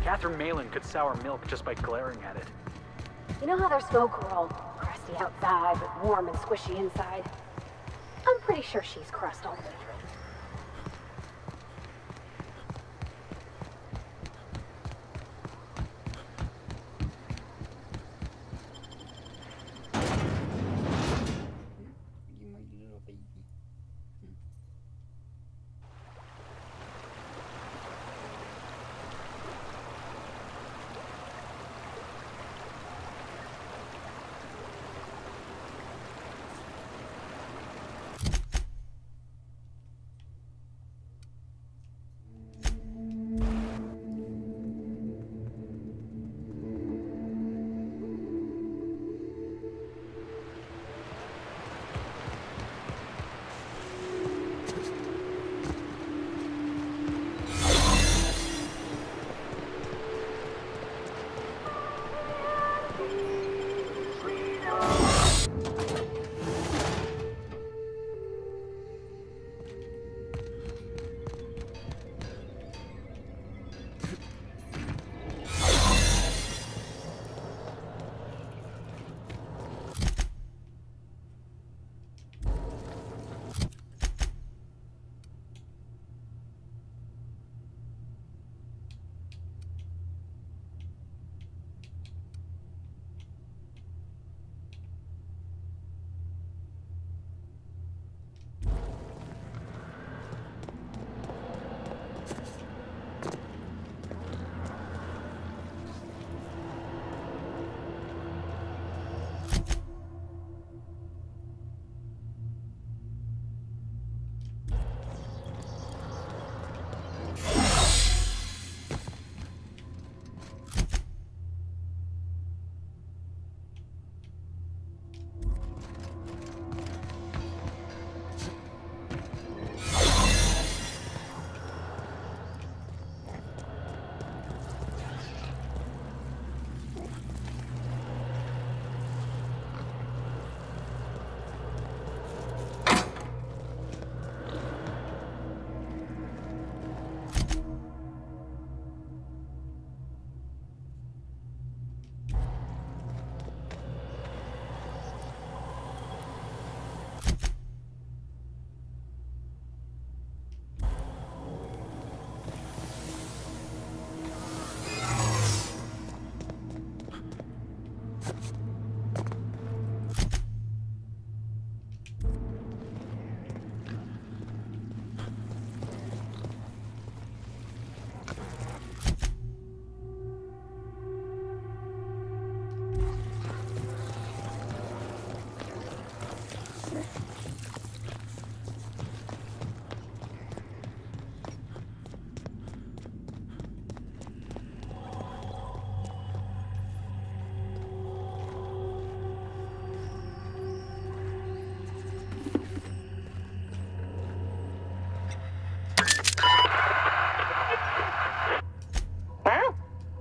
Catherine Malin could sour milk just by glaring at it. You know how their smoke are all crusty outside, but warm and squishy inside? I'm pretty sure she's crust all the way through. You my little baby.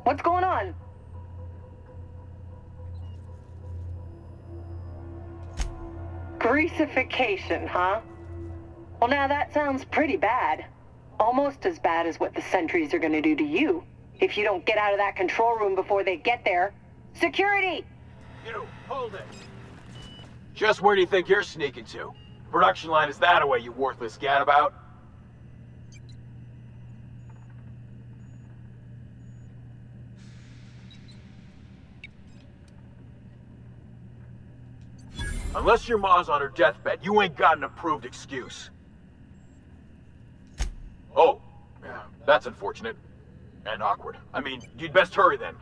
What's going on? Greasification, huh? Well, now that sounds pretty bad. Almost as bad as what the sentries are gonna do to you if you don't get out of that control room before they get there. Security! You, hold it. Just where do you think you're sneaking to? Production line is that away, you worthless gadabout. Unless your ma's on her deathbed, you ain't got an approved excuse. Oh, yeah, that's unfortunate. And awkward. I mean, you'd best hurry then.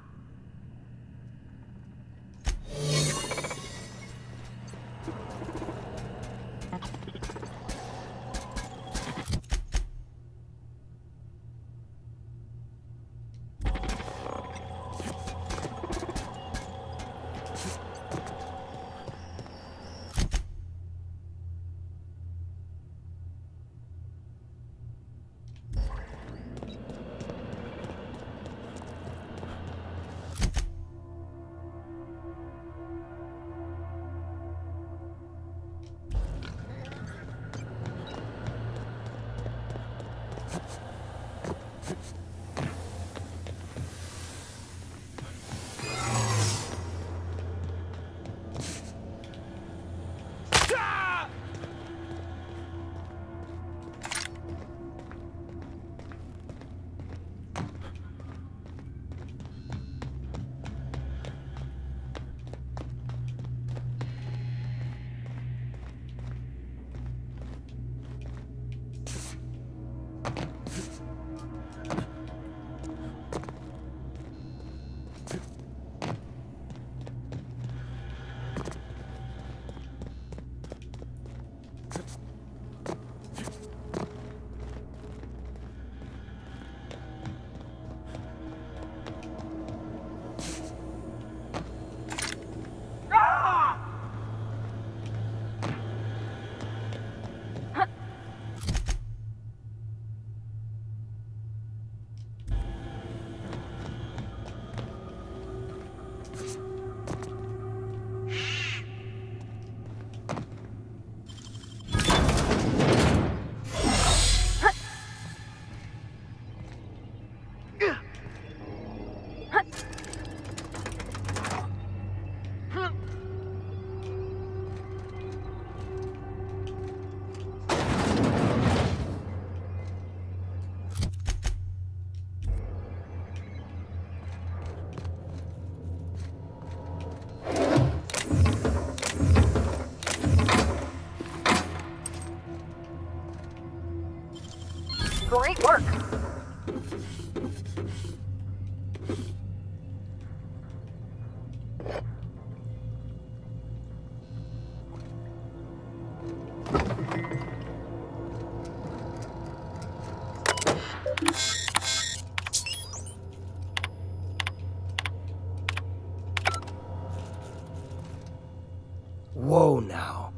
Whoa now.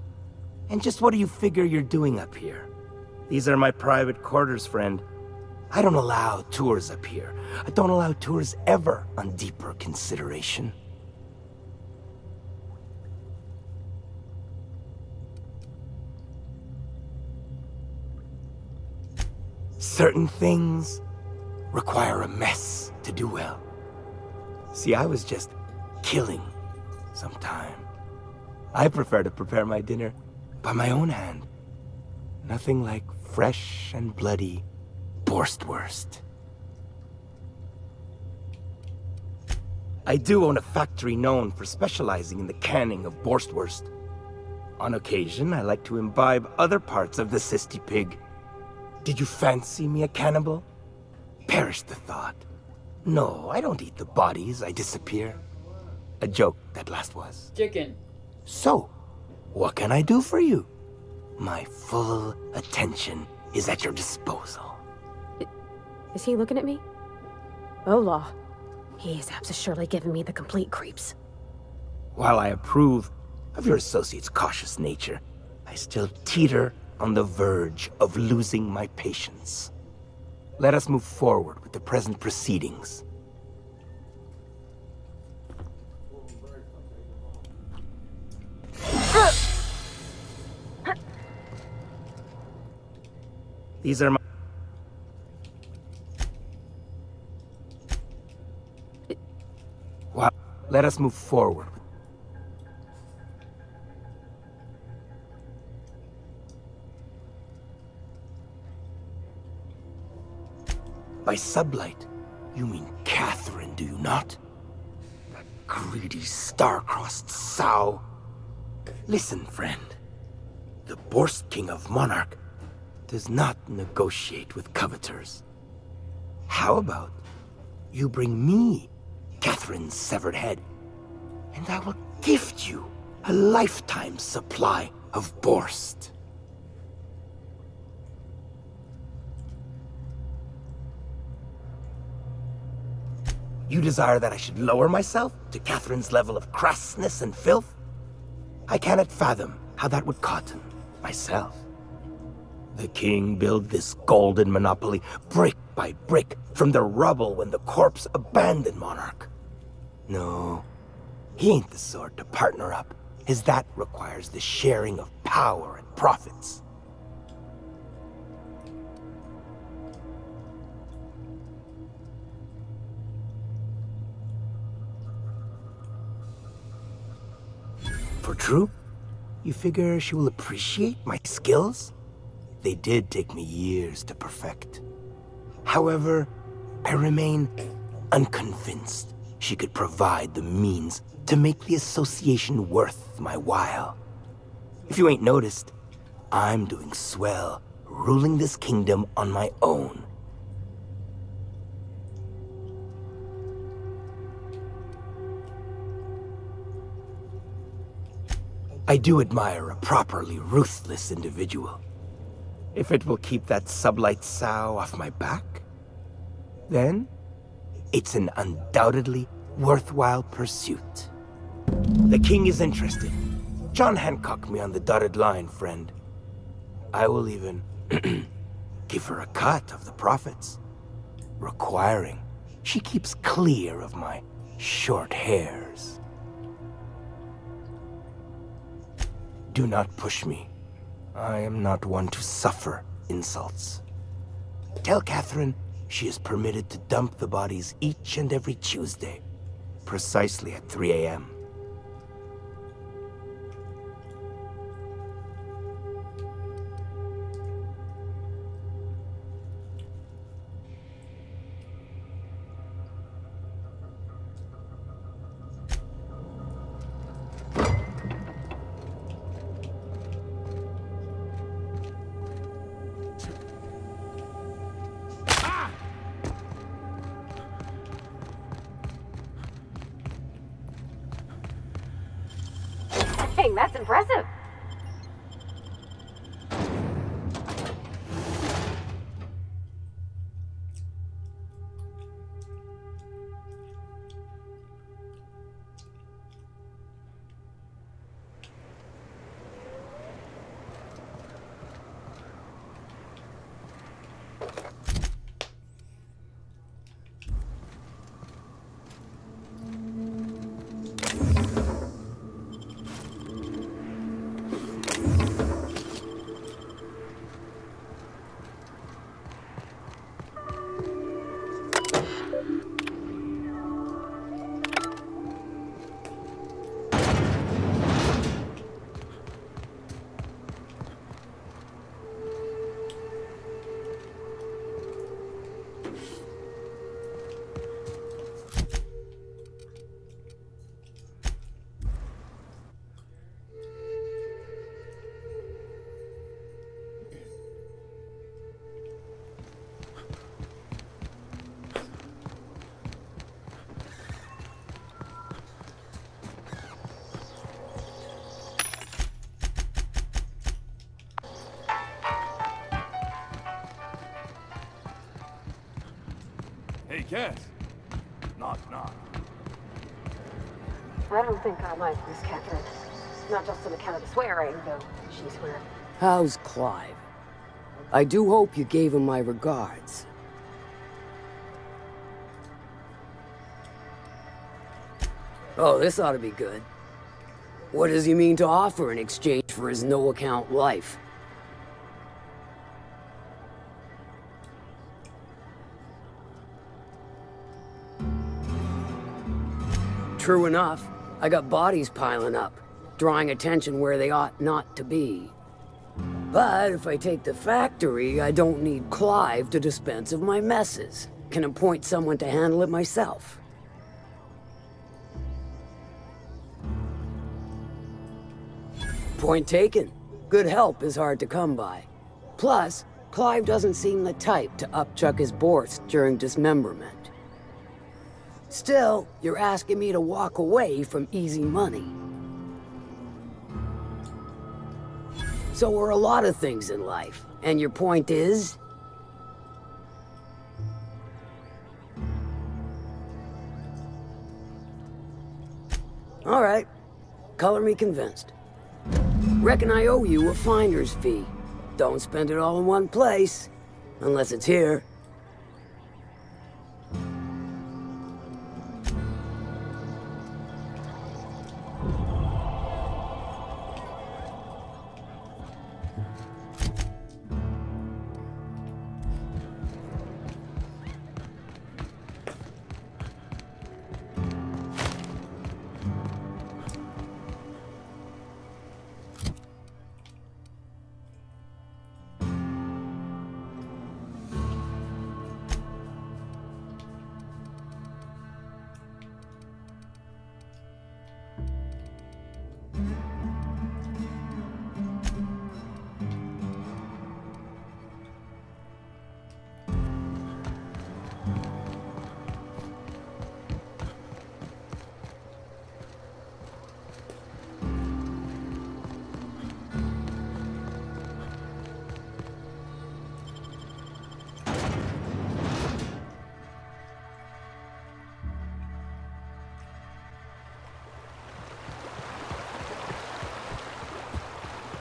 And just what do you figure you're doing up here? These are my private quarters, friend. I don't allow tours up here. I don't allow tours ever on deeper consideration. Certain things require a mess to do well. See, I was just killing some time. I prefer to prepare my dinner by my own hand. Nothing like fresh and bloody Borstwurst. I do own a factory known for specializing in the canning of Borstwurst. On occasion, I like to imbibe other parts of the Sisti pig. Did you fancy me a cannibal? Perish the thought. No, I don't eat the bodies, I disappear. A joke, that last was. Chicken. So, what can I do for you? My full attention is at your disposal. Is he looking at me? Ola. His apps is surely giving me the complete creeps. While I approve of your associate's cautious nature, I still teeter on the verge of losing my patience. Let us move forward with the present proceedings. These are my... Wow. Let us move forward. By sublight, you mean Catherine, do you not? That greedy, star-crossed sow. Listen, friend. The Borst King of Monarch does not negotiate with coveters. How about you bring me Catherine's severed head, and I will gift you a lifetime supply of Borst. You desire that I should lower myself to Catherine's level of crassness and filth? I cannot fathom how that would cotton myself. The king built this golden monopoly brick by brick from the rubble when the corpse abandoned Monarch. No, he ain't the sort to partner up, as that requires the sharing of power and profits. For true? You figure she will appreciate my skills? They did take me years to perfect. However, I remain unconvinced she could provide the means to make the association worth my while. If you ain't noticed, I'm doing swell, ruling this kingdom on my own. I do admire a properly ruthless individual. If it will keep that sublight sow off my back, then it's an undoubtedly worthwhile pursuit. The king is interested. John Hancock me on the dotted line, friend. I will even give her a cut of the profits, requiring she keeps clear of my short hairs. Do not push me. I am not one to suffer insults. Tell Catherine she is permitted to dump the bodies each and every Tuesday, precisely at 3 a.m. Dang, that's impressive. Hey, Cass. Knock, knock. I don't think I like Miss Catherine. Not just on account of the swearing, though she's weird. How's Clive? I do hope you gave him my regards. Oh, this ought to be good. What does he mean to offer in exchange for his no-account life? True enough, I got bodies piling up, drawing attention where they ought not to be. But if I take the factory, I don't need Clive to dispense of my messes. Can appoint someone to handle it myself. Point taken. Good help is hard to come by. Plus, Clive doesn't seem the type to upchuck his Borst during dismemberment. Still, you're asking me to walk away from easy money. So are a lot of things in life, and your point is? All right, color me convinced. Reckon I owe you a finder's fee. Don't spend it all in one place, unless it's here.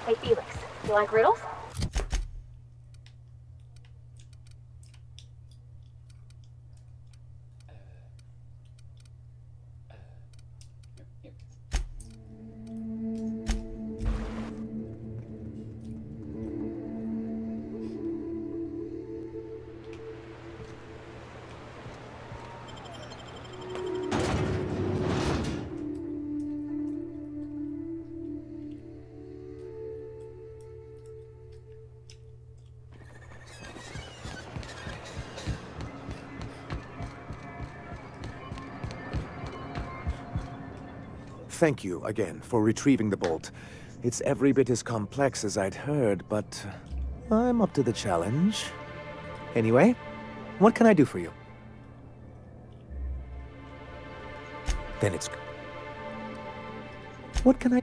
Hey, Felix, you like riddles? Thank you again for retrieving the bolt. It's every bit as complex as I'd heard, but I'm up to the challenge. Anyway, what can I do for you? Then it's... What can I...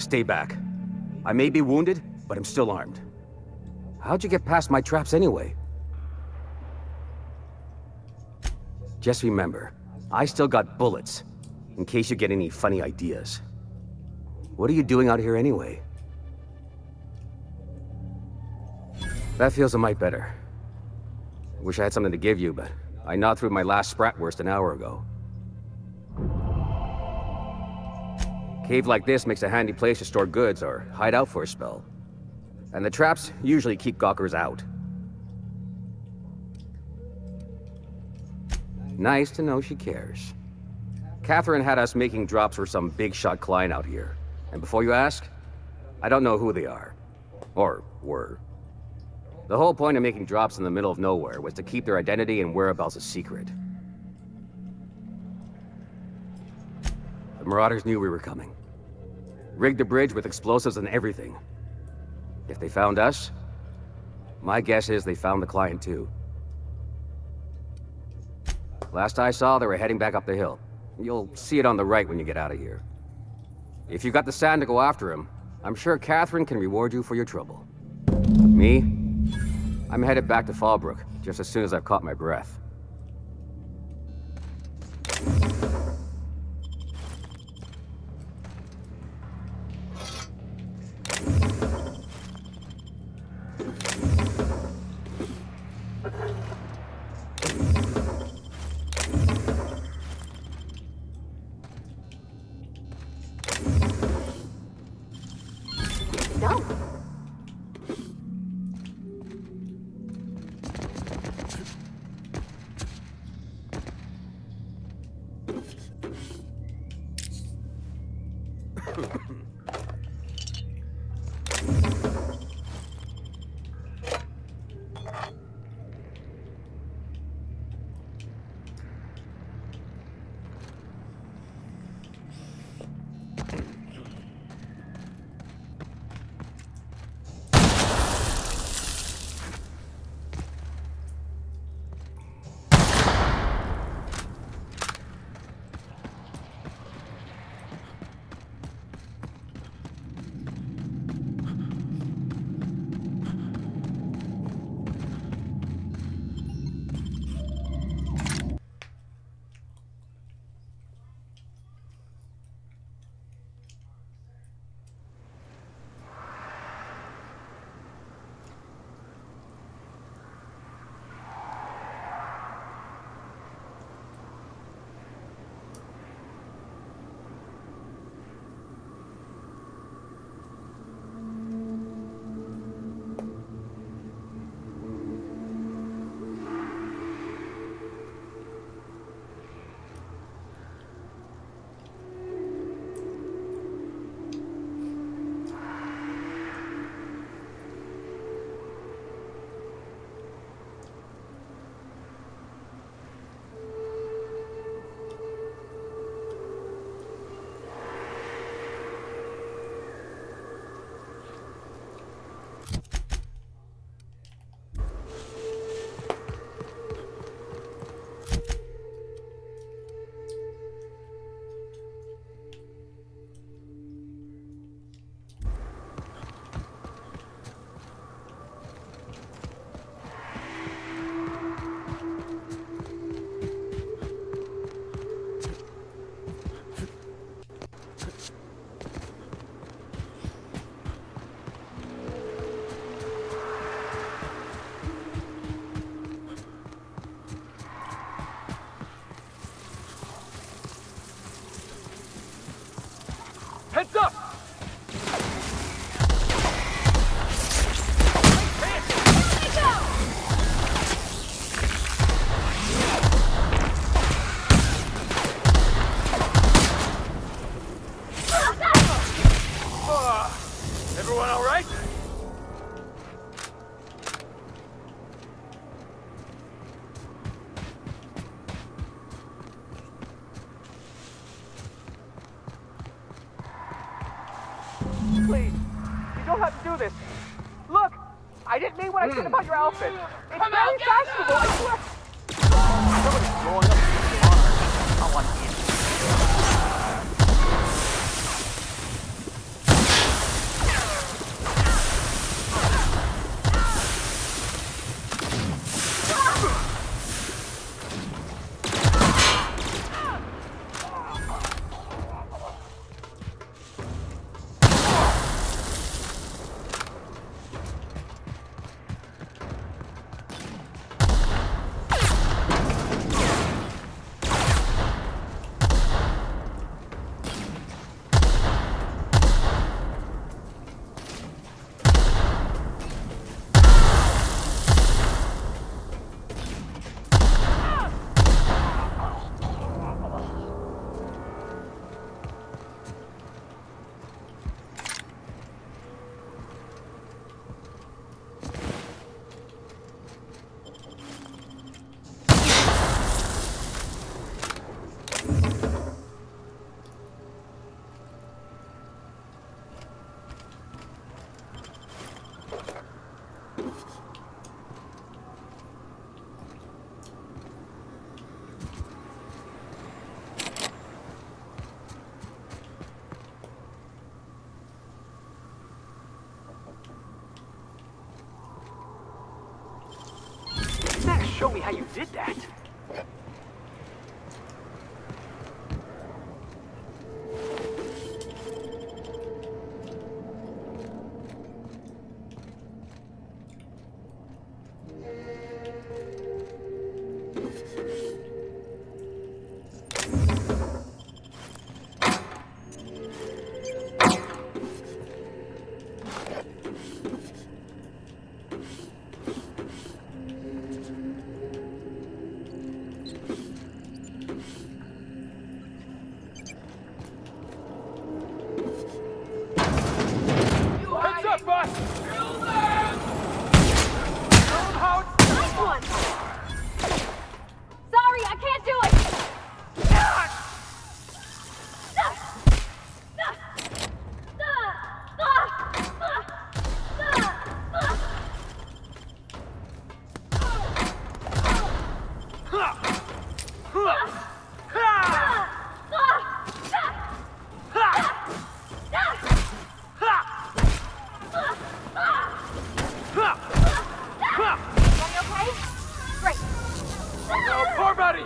Stay back. I may be wounded, but I'm still armed. How'd you get past my traps anyway? Just remember, I still got bullets, in case you get any funny ideas. What are you doing out here anyway? That feels a mite better. Wish I had something to give you, but I gnawed through my last Spratwurst an hour ago. Cave like this makes a handy place to store goods or hide out for a spell. And the traps usually keep gawkers out. Nice to know she cares. Catherine had us making drops for some big-shot client out here. And before you ask, I don't know who they are. Or were. The whole point of making drops in the middle of nowhere was to keep their identity and whereabouts a secret. The Marauders knew we were coming. Rigged the bridge with explosives and everything. If they found us, my guess is they found the client too. Last I saw, they were heading back up the hill. You'll see it on the right when you get out of here. If you've got the sand to go after him, I'm sure Catherine can reward you for your trouble. Me? I'm headed back to Fallbrook, just as soon as I've caught my breath. Heads up! Everyone all right? Please, you don't have to do this. Look, I didn't mean what I said about your outfit. It's very fashionable, I swear. Somebody's blowing up the car. I want to be in. show me how you did that. Heads up, boss! Nice one! Sorry, I can't do it! Everybody okay? Great. Oh, poor buddy!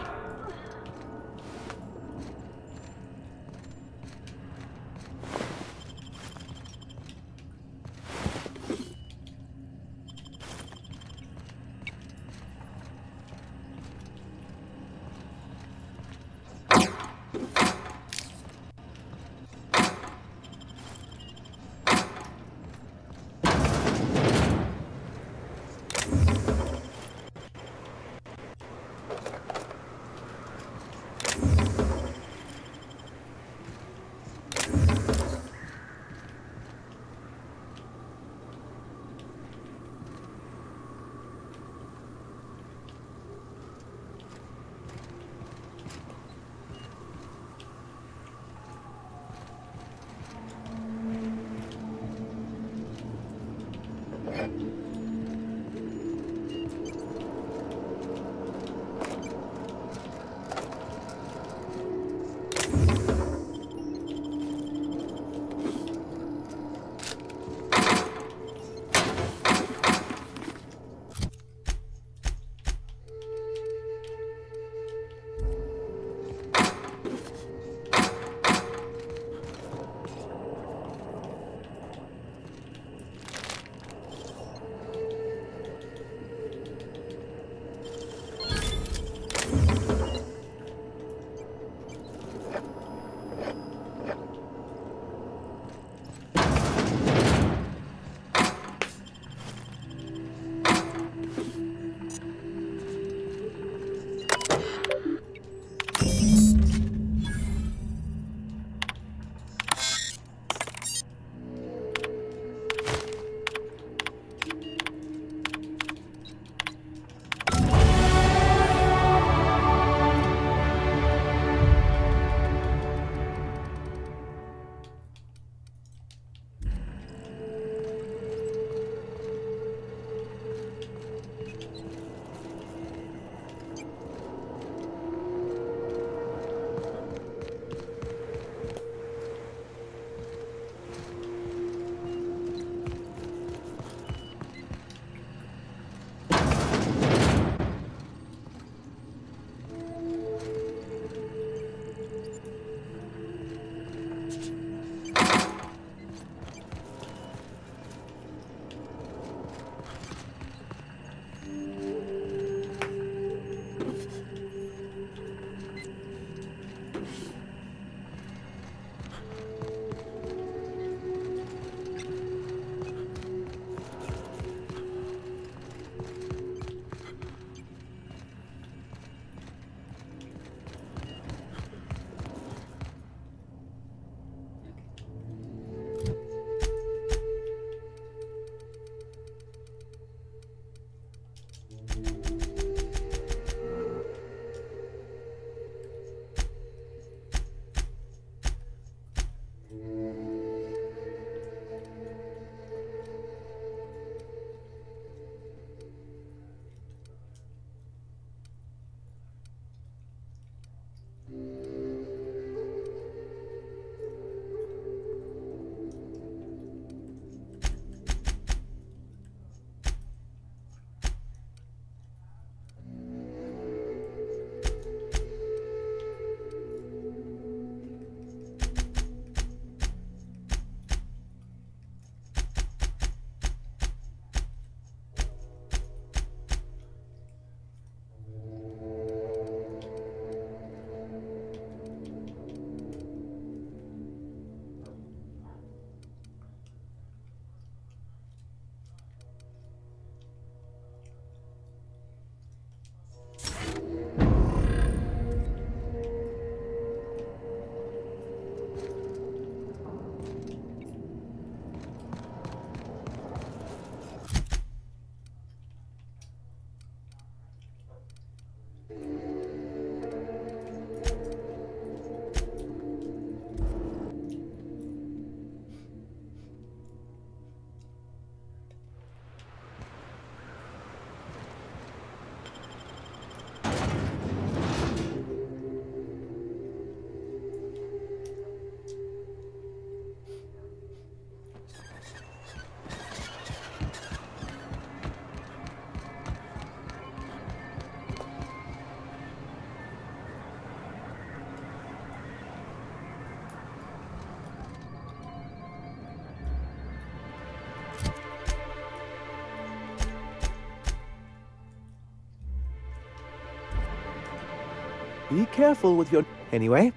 Be careful with your... Anyway.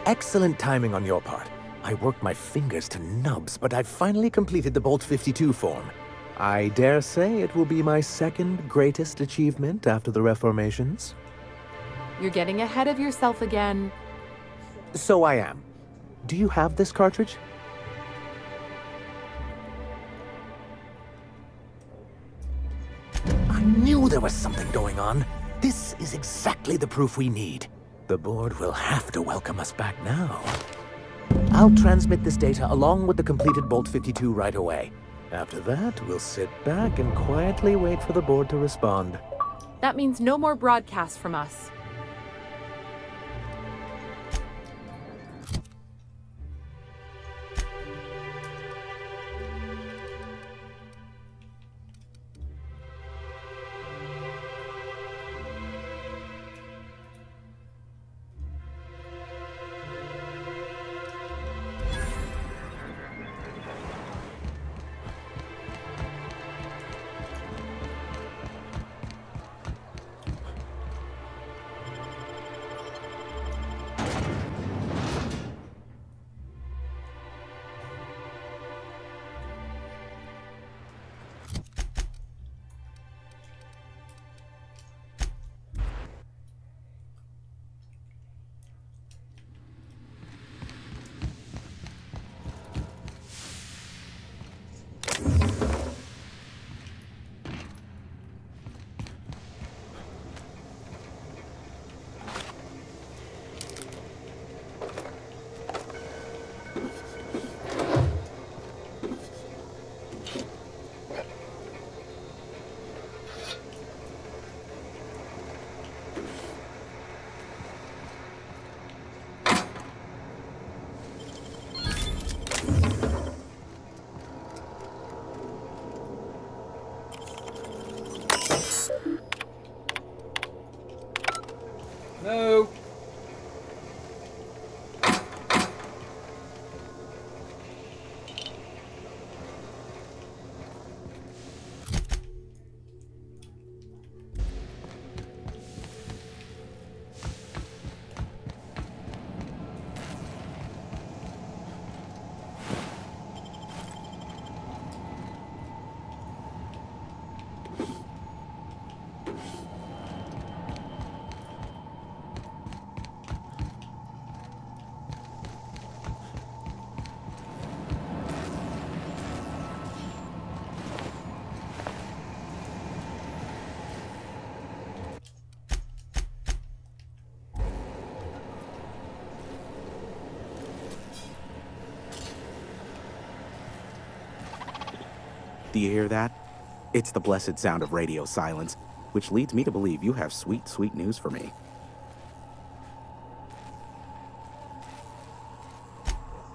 Excellent timing on your part. I worked my fingers to nubs, but I've finally completed the Bolt 52 form. I dare say it will be my second greatest achievement after the Reformations. You're getting ahead of yourself again. So I am. Do you have this cartridge? I knew there was something going on. This is exactly the proof we need. The board will have to welcome us back now. I'll transmit this data along with the completed Bolt 52 right away. After that, we'll sit back and quietly wait for the board to respond. That means no more broadcasts from us. No. Do you hear that? It's the blessed sound of radio silence, which leads me to believe you have sweet, sweet news for me.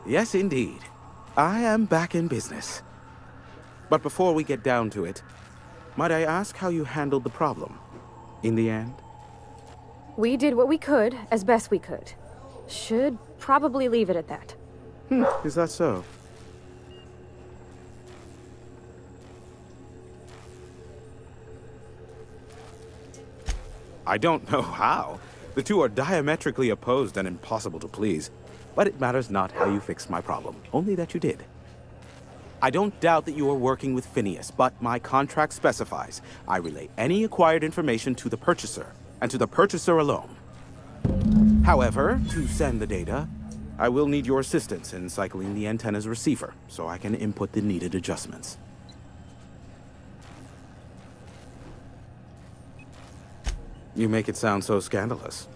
Yes, indeed. I am back in business. But before we get down to it, might I ask how you handled the problem in the end? We did what we could, as best we could. Should probably leave it at that. Is that so? I don't know how. The two are diametrically opposed and impossible to please. But it matters not how you fixed my problem, only that you did. I don't doubt that you are working with Phineas, but my contract specifies I relay any acquired information to the purchaser, and to the purchaser alone. However, to send the data, I will need your assistance in cycling the antenna's receiver, so I can input the needed adjustments. You make it sound so scandalous.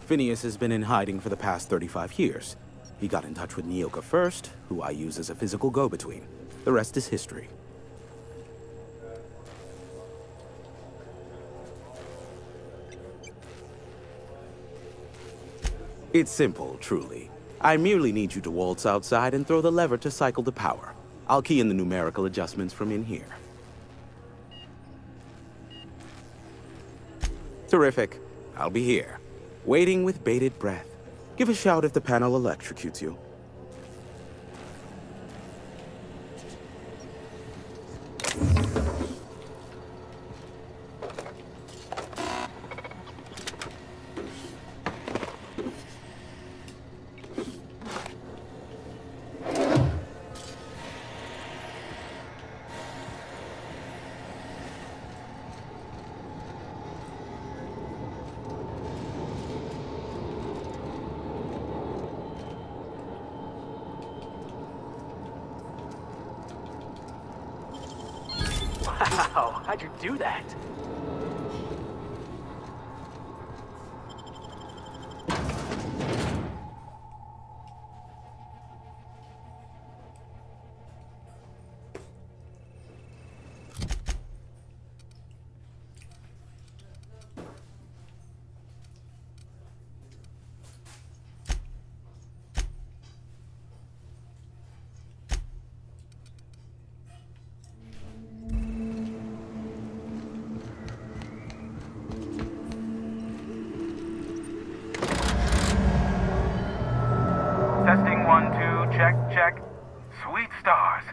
Phineas has been in hiding for the past 35 years. He got in touch with Nyoka first, who I use as a physical go-between. The rest is history. It's simple, truly. I merely need you to waltz outside and throw the lever to cycle the power. I'll key in the numerical adjustments from in here. Terrific. I'll be here, waiting with bated breath. Give a shout if the panel electrocutes you. Wow, how'd you do that? Testing 1, 2, check, check. Sweet stars.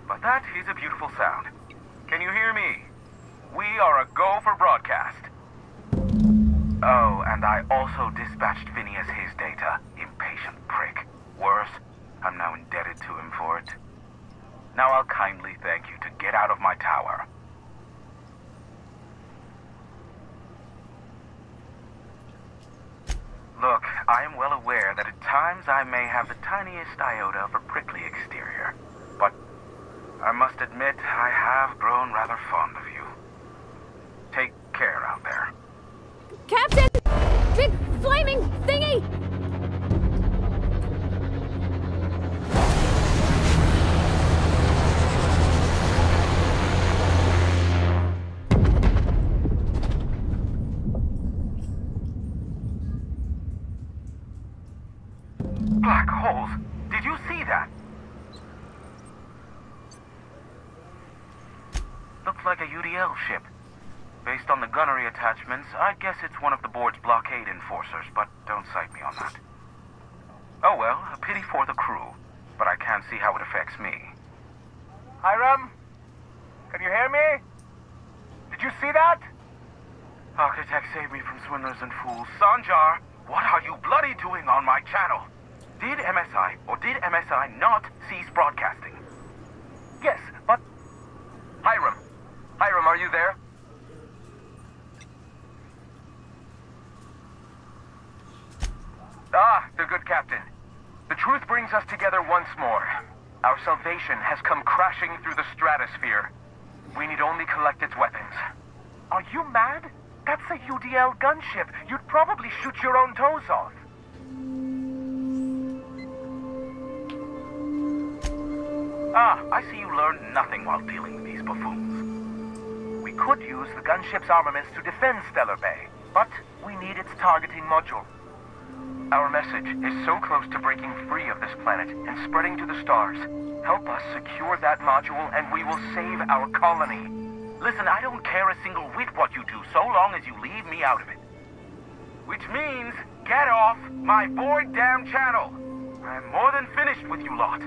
But that is a beautiful sound. Can you hear me? We are a go for broadcast. Oh, and I also dispatched Phineas his data. Impatient prick. Worse, I'm now indebted to him for it. Now I'll kindly thank you to get out of my tower. Look, I am well aware that at times I may have the tiniest iota of a prickly exterior, but I must admit I have grown rather fond of you. Take care out there. Captain! Big flaming thingy! Black holes! Did you see that? Looks like a UDL ship. Based on the gunnery attachments, I guess it's one of the board's blockade enforcers, but don't cite me on that. Oh well, a pity for the crew, but I can't see how it affects me. Hiram? Can you hear me? Did you see that? Architect, save me from swindlers and fools. Sanjar, what are you bloody doing on my channel? Did MSI or did MSI not cease broadcasting? Yes, but... Hiram! Hiram, are you there? Ah, the good captain. The truth brings us together once more. Our salvation has come crashing through the stratosphere. We need only collect its weapons. Are you mad? That's a UDL gunship. You'd probably shoot your own toes off. Ah, I see you learned nothing while dealing with these buffoons. We could use the gunship's armaments to defend Stellar Bay, but we need its targeting module. Our message is so close to breaking free of this planet and spreading to the stars. Help us secure that module and we will save our colony. Listen, I don't care a single whit what you do, so long as you leave me out of it. Which means, get off my void damn channel. I'm more than finished with you lot.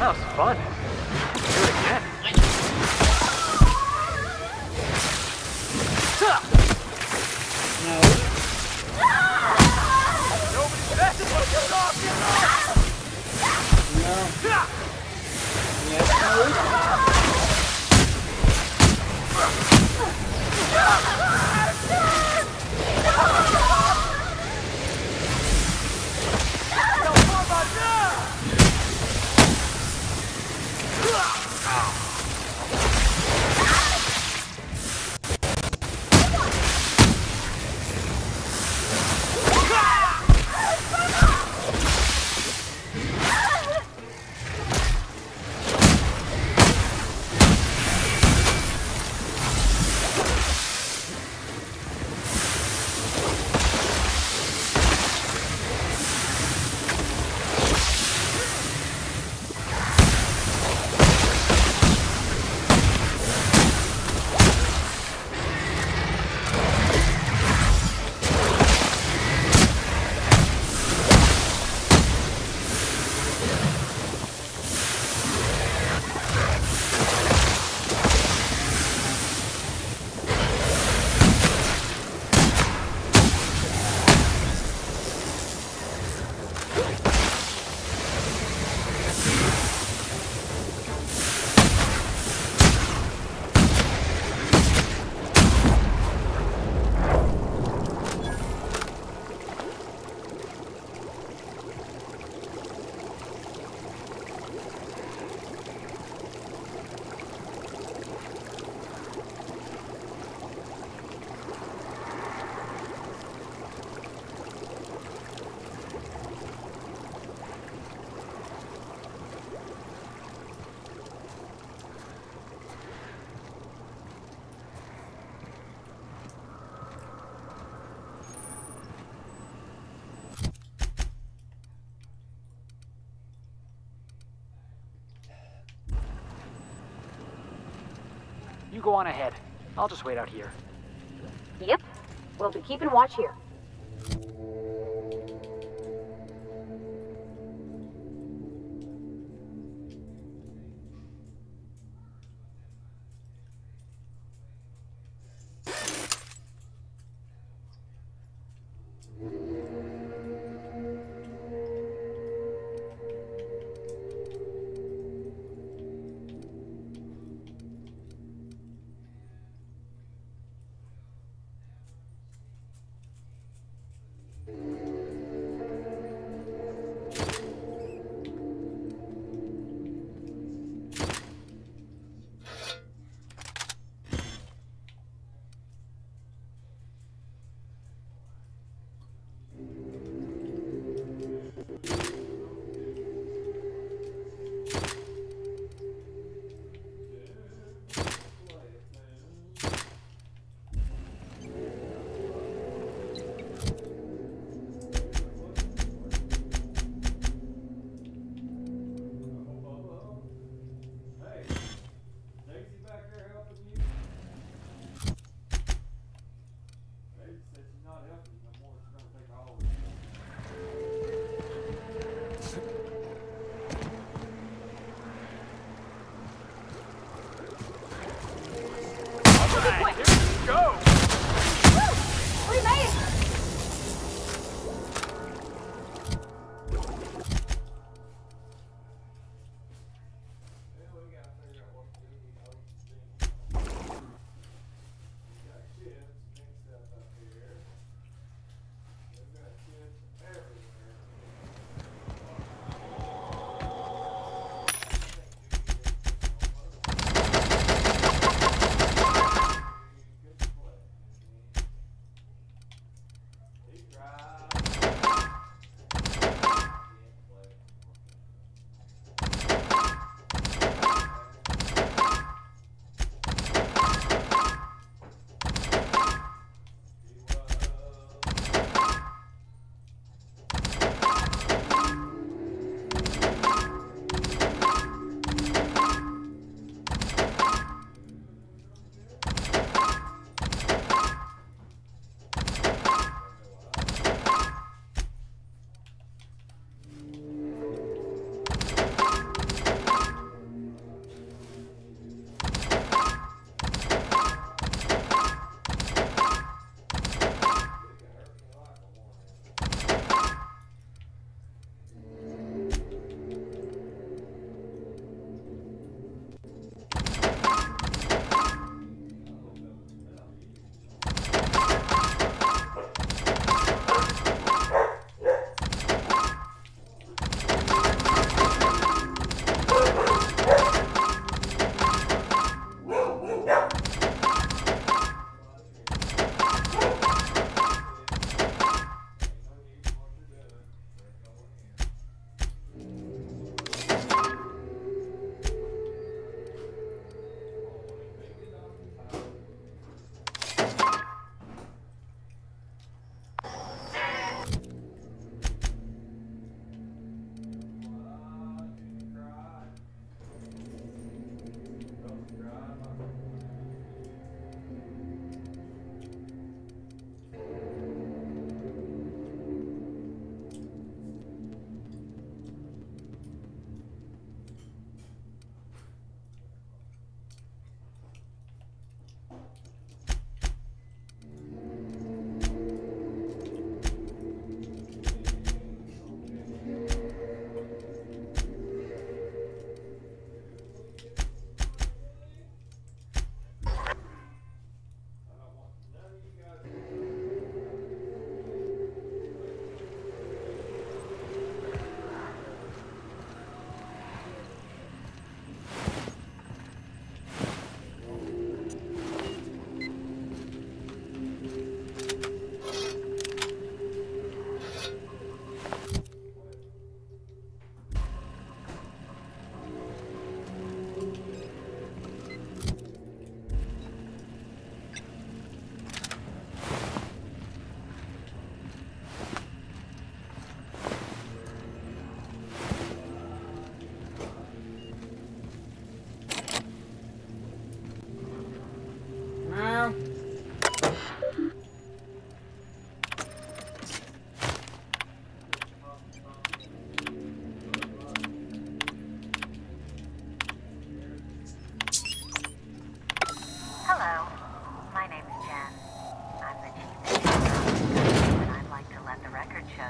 That was fun. Do it again. Nobody's messing with your dog, you You go on ahead. I'll just wait out here. Yep. We'll be keeping watch here.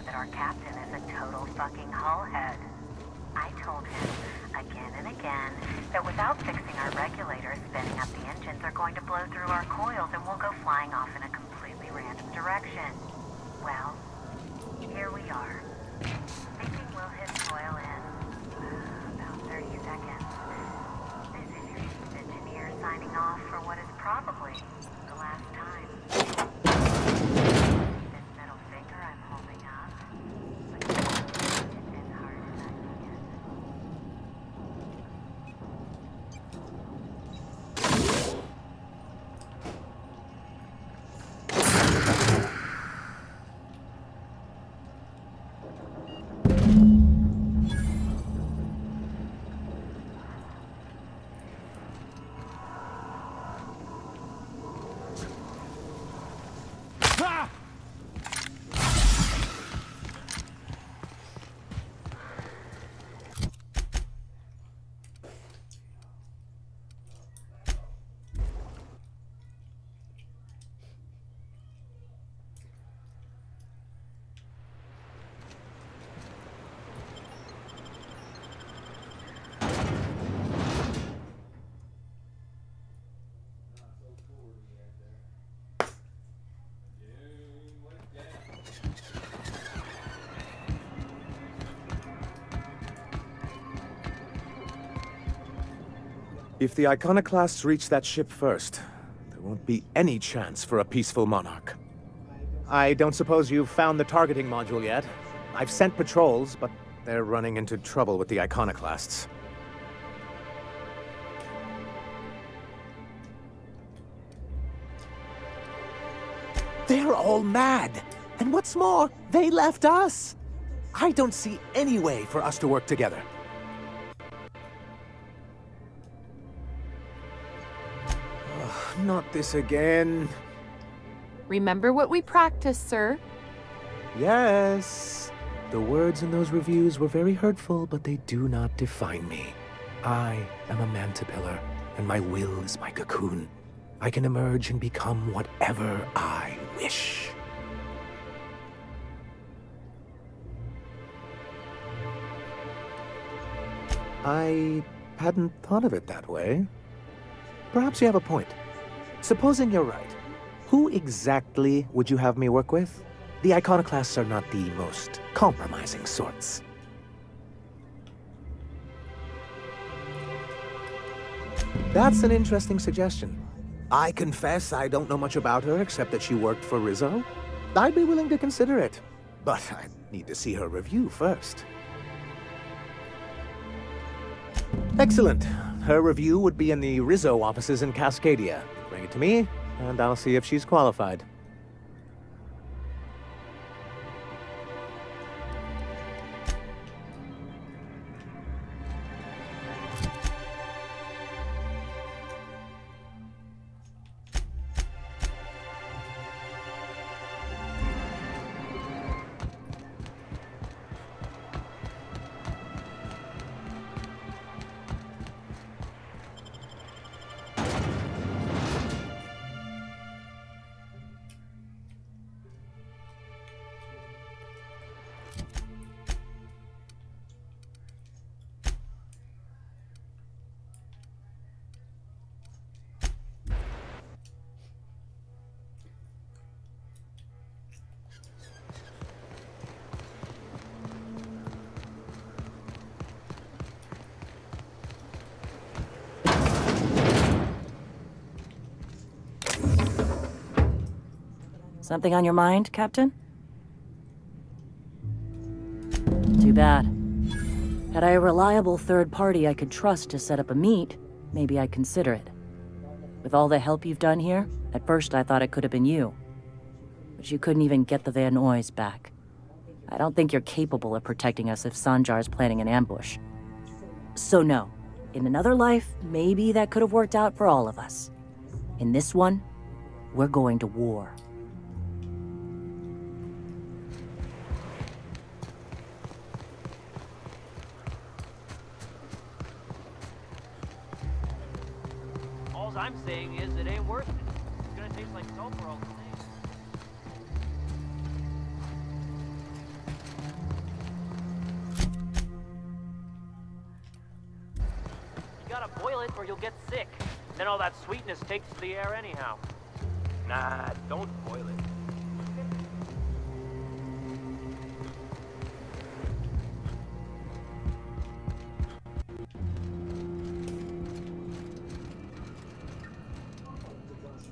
that our captain is a total fucking hullhead. I told him, again and again, that without fixing our regulators, spinning up the engines are going to blow through our coils and we'll go flying off in a completely random direction. Well, here we are. Thinking we'll hit soil in about 30 seconds. This is your chief engineer signing off for what is probably the last time. This middle finger I'm holding up, but it's as hard as I can. If the Iconoclasts reach that ship first, there won't be any chance for a peaceful monarch. I don't suppose you've found the targeting module yet. I've sent patrols, but they're running into trouble with the Iconoclasts. They're all mad! And what's more, they left us! I don't see any way for us to work together. Not this again. Remember what we practiced, sir. Yes. The words in those reviews were very hurtful, but they do not define me. I am a Mantipillar, and my will is my cocoon. I can emerge and become whatever I wish. I hadn't thought of it that way. Perhaps you have a point. Supposing you're right, who exactly would you have me work with? The Iconoclasts are not the most compromising sorts. That's an interesting suggestion. I confess I don't know much about her except that she worked for Rizzo. I'd be willing to consider it, but I need to see her review first. Excellent. Her review would be in the Rizzo offices in Cascadia. Bring it to me, and I'll see if she's qualified. Something on your mind, Captain? Too bad. Had I a reliable third party I could trust to set up a meet, maybe I'd consider it. With all the help you've done here, at first I thought it could have been you. But you couldn't even get the Van Nuys back. I don't think you're capable of protecting us if Sanjar's planning an ambush. So no. In another life, maybe that could have worked out for all of us. In this one, we're going to war. All I'm saying is it ain't worth it. It's gonna taste like sulfur all the same. or you'll get sick. Then all that sweetness takes to the air anyhow. Nah, don't boil it.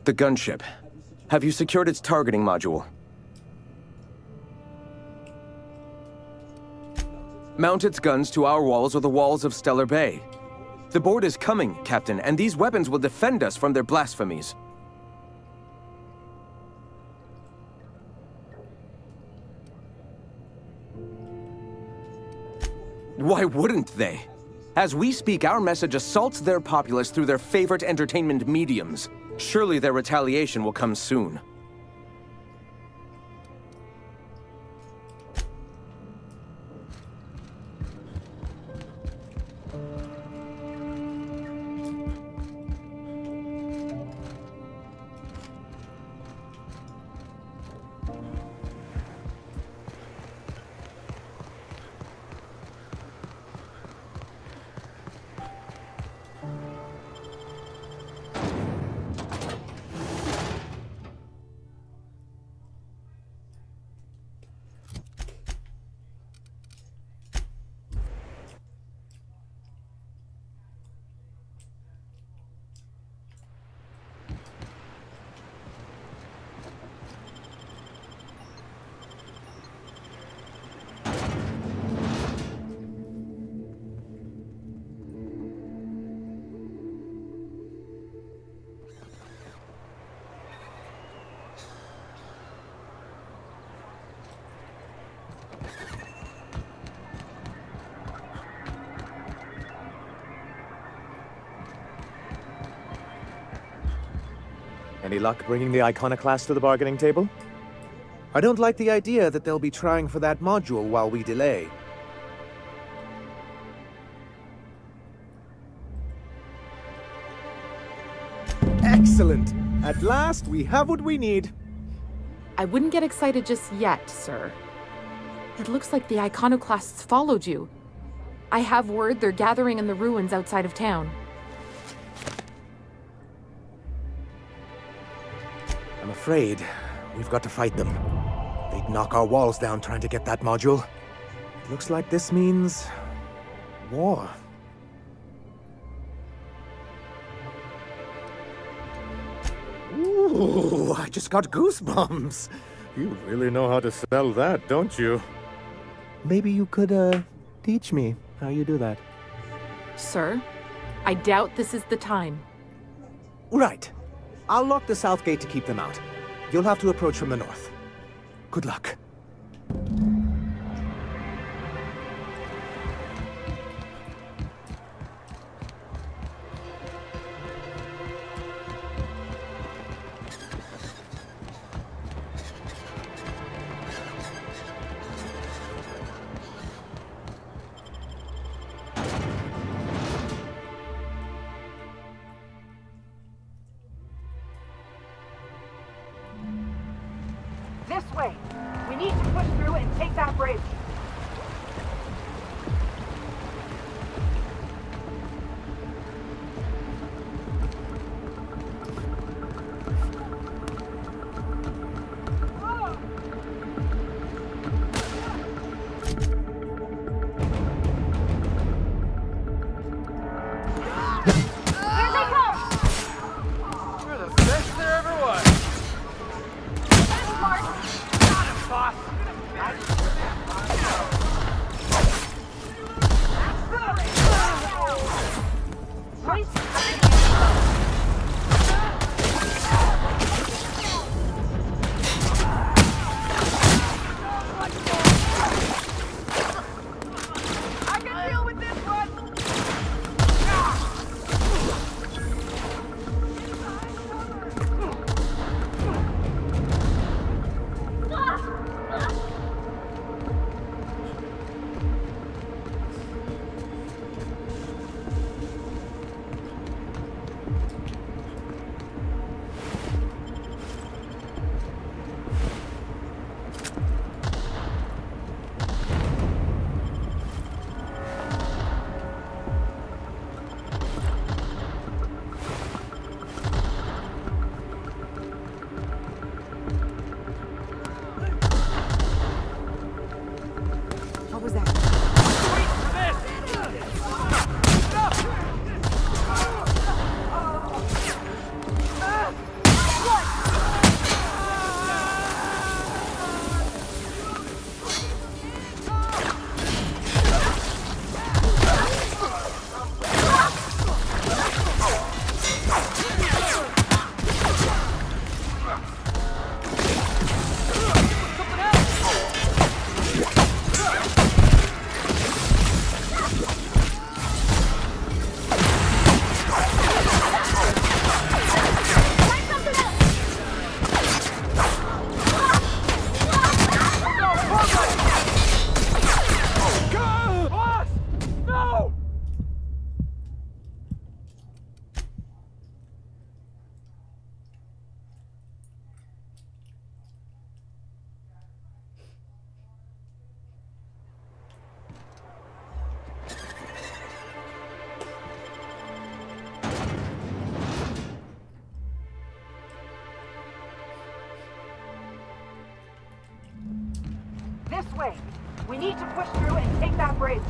The gunship. Have you secured its targeting module? Mount its guns to our walls or the walls of Stellar Bay. The board is coming, Captain, and these weapons will defend us from their blasphemies. Why wouldn't they? As we speak, our message assaults their populace through their favorite entertainment mediums. Surely their retaliation will come soon. Any luck bringing the Iconoclast to the bargaining table? I don't like the idea that they'll be trying for that module while we delay. Excellent! At last, we have what we need. I wouldn't get excited just yet, sir. It looks like the Iconoclasts followed you. I have word they're gathering in the ruins outside of town. I'm afraid we've got to fight them. They'd knock our walls down trying to get that module. It looks like this means war. Ooh, I just got goosebumps. You really know how to sell that, don't you? Maybe you could, teach me how you do that. Sir, I doubt this is the time. Right. I'll lock the south gate to keep them out. You'll have to approach from the north. Good luck. This way! We need to push through and take that bridge! What was that? This way! We need to push through and take that bridge!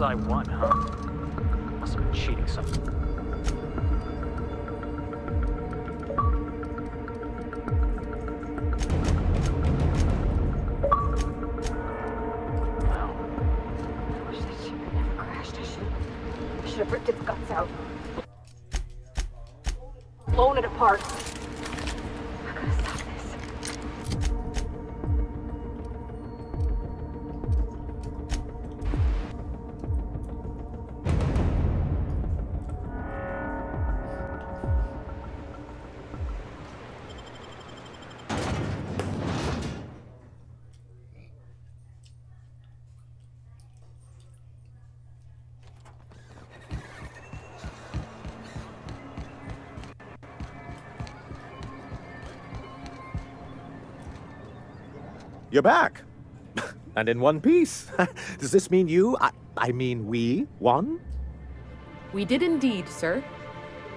I won, huh? Must have been cheating something. Wish that ship had never crashed. I should have ripped its guts out. blown it apart. You're back! And in one piece. Does this mean I mean we, won? We did indeed, sir.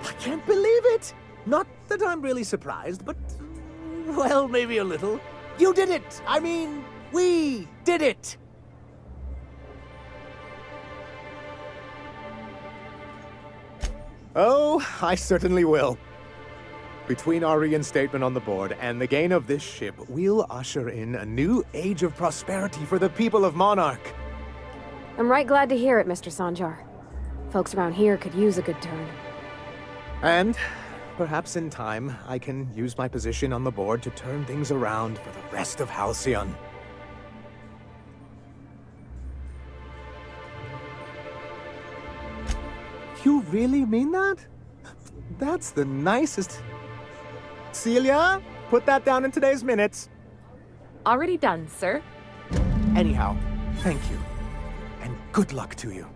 I can't believe it! Not that I'm really surprised, but... well, maybe a little. You did it! I mean, we did it! Oh, I certainly will. Between our reinstatement on the board and the gain of this ship, we'll usher in a new age of prosperity for the people of Monarch. I'm right glad to hear it, Mr. Sanjar. Folks around here could use a good turn. And perhaps in time, I can use my position on the board to turn things around for the rest of Halcyon. You really mean that? That's the nicest... Celia, put that down in today's minutes. Already done, sir. Anyhow, thank you. And good luck to you.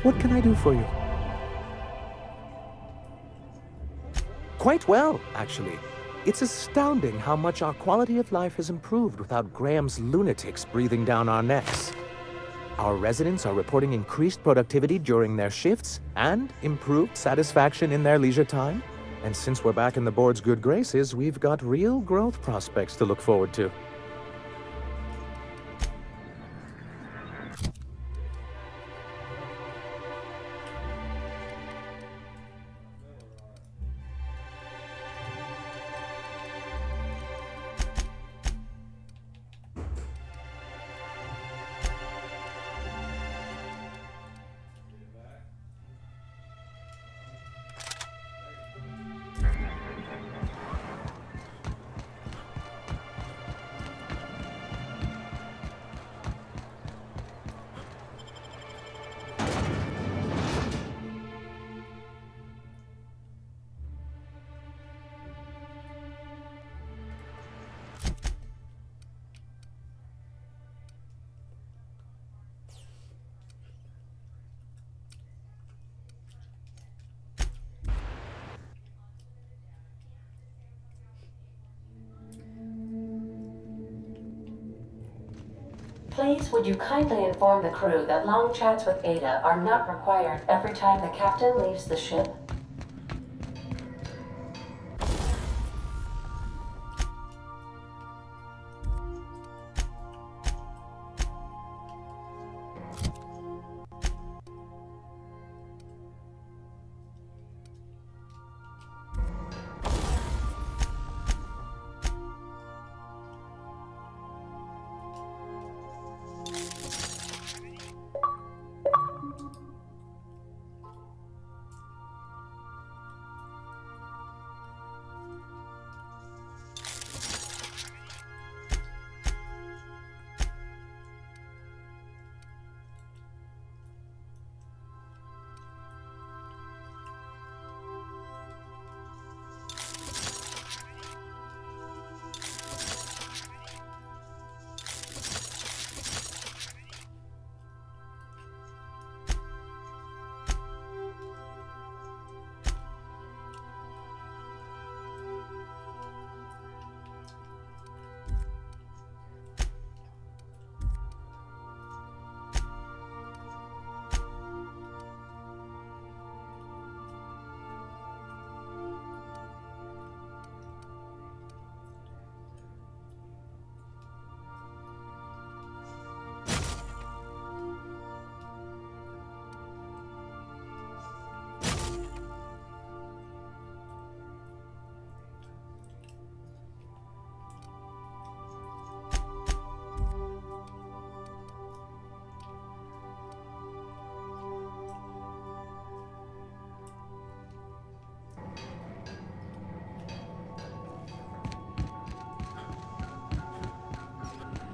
What can I do for you? Quite well, actually. It's astounding how much our quality of life has improved without Graham's lunatics breathing down our necks. Our residents are reporting increased productivity during their shifts and improved satisfaction in their leisure time. And since we're back in the board's good graces, we've got real growth prospects to look forward to. Please, would you kindly inform the crew that long chats with Ada are not required every time the captain leaves the ship?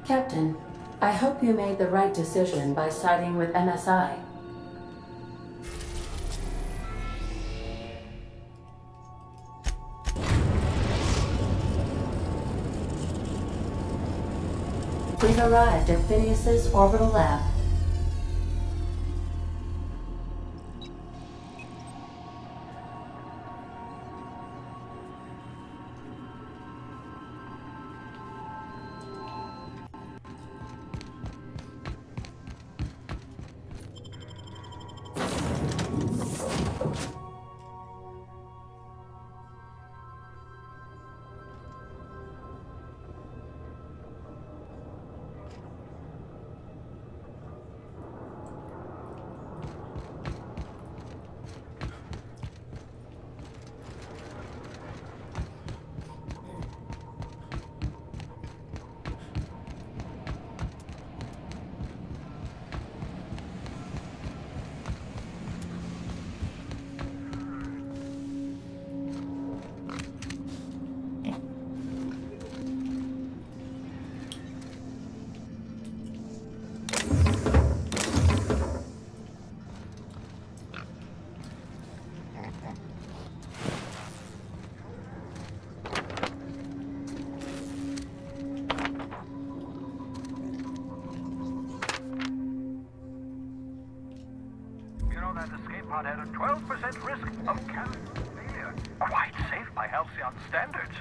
Captain, I hope you made the right decision by siding with MSI. We've arrived at Phineas's orbital lab. That escape pod had a 12% risk of cannon failure. Quite safe by Halcyon standards.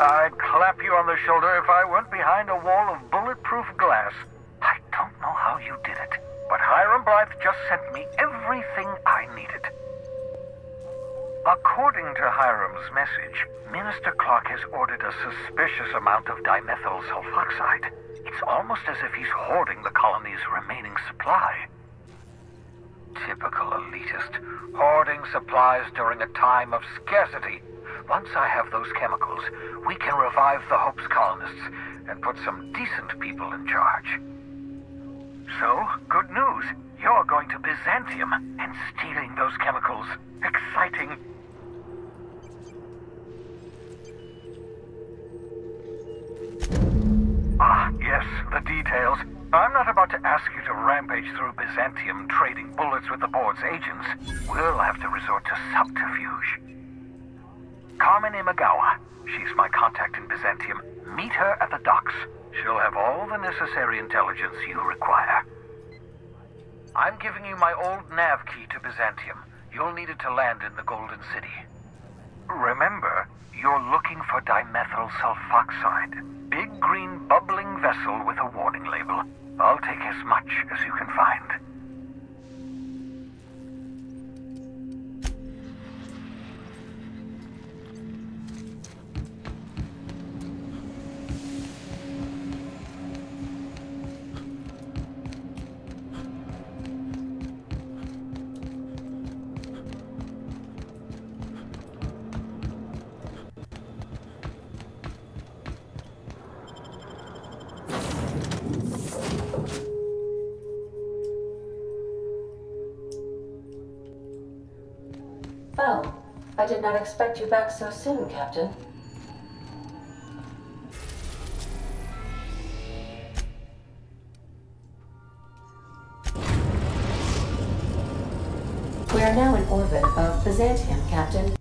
I'd clap you on the shoulder if I weren't behind a wall of bulletproof glass. I don't know how you did it, but Hiram Blythe just sent me everything I needed. According to Hiram's message, Minister Clark has ordered a suspicious amount of dimethyl sulfoxide. It's almost as if he's hoarding the colony's remaining supply. Typical elitist, hoarding supplies during a time of scarcity. Once I have those chemicals, we can revive the Hope's colonists and put some decent people in charge. So, good news. You're going to Byzantium and stealing those chemicals. Exciting. Ah, yes, the details. I'm not about to ask you to rampage through Byzantium trading bullets with the board's agents. We'll have to resort to subterfuge. Carmen Imagawa. She's my contact in Byzantium. Meet her at the docks. She'll have all the necessary intelligence you require. I'm giving you my old nav key to Byzantium. You'll need it to land in the Golden City. Remember, you're looking for dimethyl sulfoxide. Big green bubbling vessel with a warning label. I'll take as much as you can find. Well, I did not expect you back so soon, Captain. We are now in orbit of Byzantium, Captain.